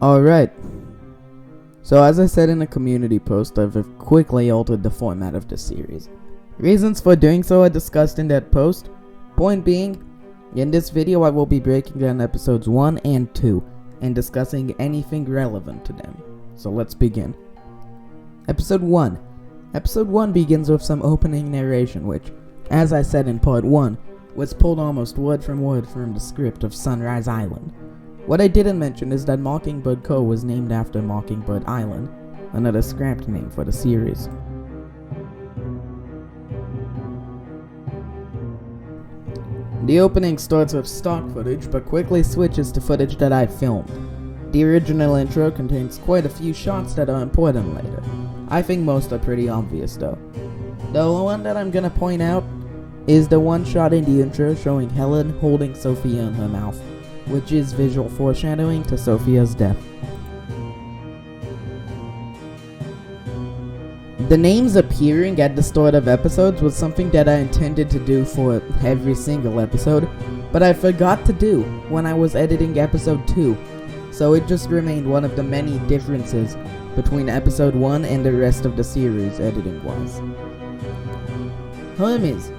Alright, so as I said in a community post, I've quickly altered the format of this series. Reasons for doing so are discussed in that post. Point being, in this video I will be breaking down episodes 1 and 2 and discussing anything relevant to them. So let's begin. Episode 1. Episode 1 begins with some opening narration which, as I said in part 1, was pulled almost word from the script of Sunrise Island. What I didn't mention is that Mockingbird Co. was named after Mockingbird Island, another scrapped name for the series. The opening starts with stock footage, but quickly switches to footage that I filmed. The original intro contains quite a few shots that are important later. I think most are pretty obvious though. The one that I'm gonna point out is the one shot in the intro showing Helen holding Sophia in her mouth, which is visual foreshadowing to Sophia's death. The names appearing at the start of episodes was something that I intended to do for every single episode, but I forgot to do when I was editing episode 2, so it just remained one of the many differences between episode 1 and the rest of the series editing-wise. Hermes.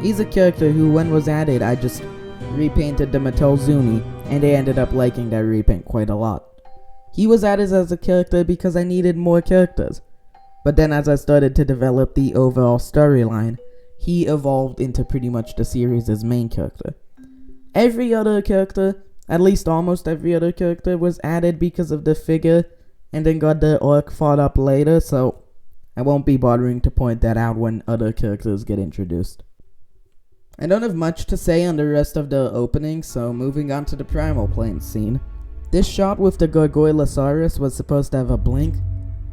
He's a character who, when was added, I just repainted the Mattel Zuni, and I ended up liking that repaint quite a lot. He was added as a character because I needed more characters, but then as I started to develop the overall storyline, he evolved into pretty much the series' main character. Every other character, at least almost every other character, was added because of the figure, and then got the arc fought up later, so I won't be bothering to point that out when other characters get introduced. I don't have much to say on the rest of the opening, so moving on to the Primal Plains scene. This shot with the Gargoylosaurus was supposed to have a blink,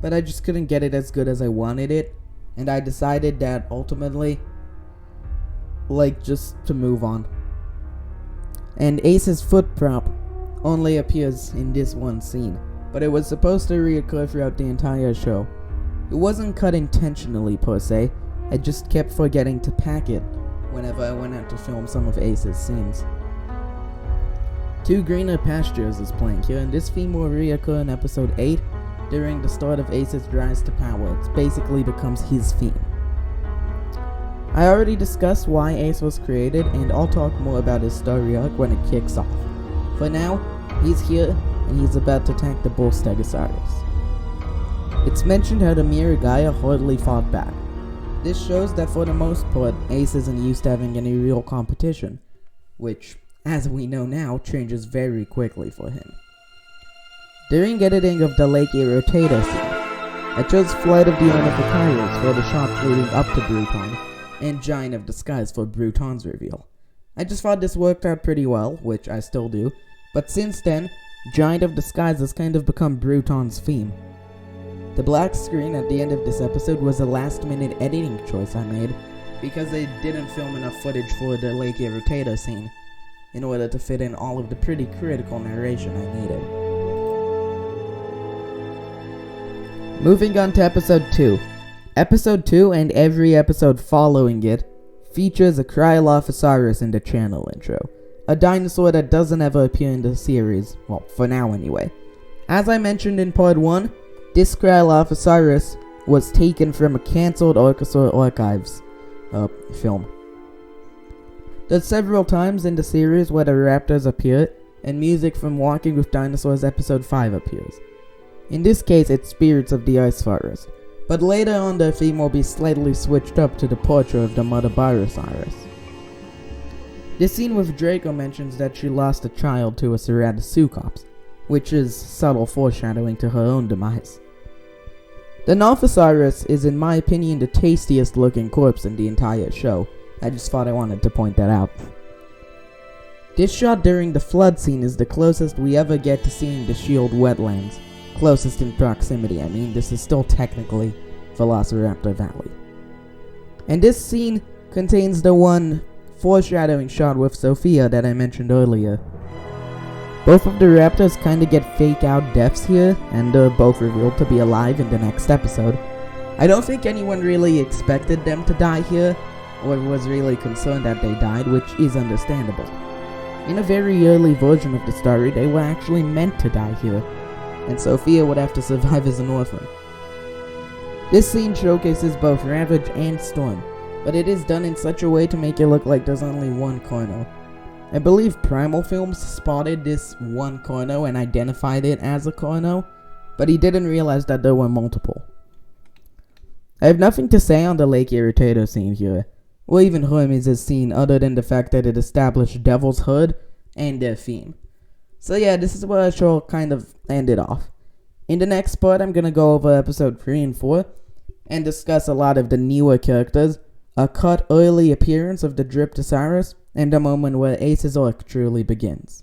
but I just couldn't get it as good as I wanted it, and I decided that ultimately, just to move on. And Ace's foot prop only appears in this one scene, but it was supposed to reoccur throughout the entire show. It wasn't cut intentionally per se, I just kept forgetting to pack it whenever I went out to film some of Ace's scenes. Two Greener Pastures is playing here, and this theme will reoccur in episode 8 during the start of Ace's rise to power. It basically becomes his theme. I already discussed why Ace was created, and I'll talk more about his story arc when it kicks off. For now, he's here, and he's about to attack the Bull Stegosaurus. It's mentioned how the Miragaya hardly fought back. This shows that for the most part, Ace isn't used to having any real competition, which, as we know now, changes very quickly for him. During editing of the Lake Irrotator scene, I chose Flight of the Ornithochirus for the shots leading up to Bruton, and Giant of the Skies for Bruton's reveal. I just thought this worked out pretty well, which I still do, but since then, Giant of the Skies has kind of become Bruton's theme. The black screen at the end of this episode was a last-minute editing choice I made because they didn't film enough footage for the Lake Irrotator scene in order to fit in all of the pretty critical narration I needed. Moving on to episode 2. Episode 2 and every episode following it features a Cryolophosaurus in the channel intro, a dinosaur that doesn't ever appear in the series, well, for now anyway. As I mentioned in part 1, this Cryolophosaurus was taken from a cancelled Archosaur Archives film. There's several times in the series where the raptors appear, and music from Walking with Dinosaurs episode 5 appears. In this case, it's Spirits of the Ice Forest, but later on the theme will be slightly switched up to the portrait of the Mother Barosaurus. This scene with Draco mentions that she lost a child to a Ceratosuchops, which is subtle foreshadowing to her own demise. The Nothosaurus is in my opinion the tastiest looking corpse in the entire show. I just thought I wanted to point that out. This shot during the flood scene is the closest we ever get to seeing the Shield wetlands. Closest in proximity, I mean, this is still technically Velociraptor Valley. And this scene contains the one foreshadowing shot with Sophia that I mentioned earlier. Both of the raptors kinda get fake out deaths here, and they're both revealed to be alive in the next episode. I don't think anyone really expected them to die here, or was really concerned that they died, which is understandable. In a very early version of the story, they were actually meant to die here, and Sophia would have to survive as an orphan. This scene showcases both Ravage and Storm, but it is done in such a way to make it look like there's only one Carno. I believe Primal Films spotted this one Carno and identified it as a Carno, but he didn't realize that there were multiple. I have nothing to say on the Lake Irritator scene here, or even Hermes' scene, other than the fact that it established Devil's Hood and their theme. So yeah, this is where I shall kind of end it off. In the next part, I'm gonna go over episode 3 and 4, and discuss a lot of the newer characters, a cut early appearance of the Dryptosaurus, and a moment where Ace's arc truly begins.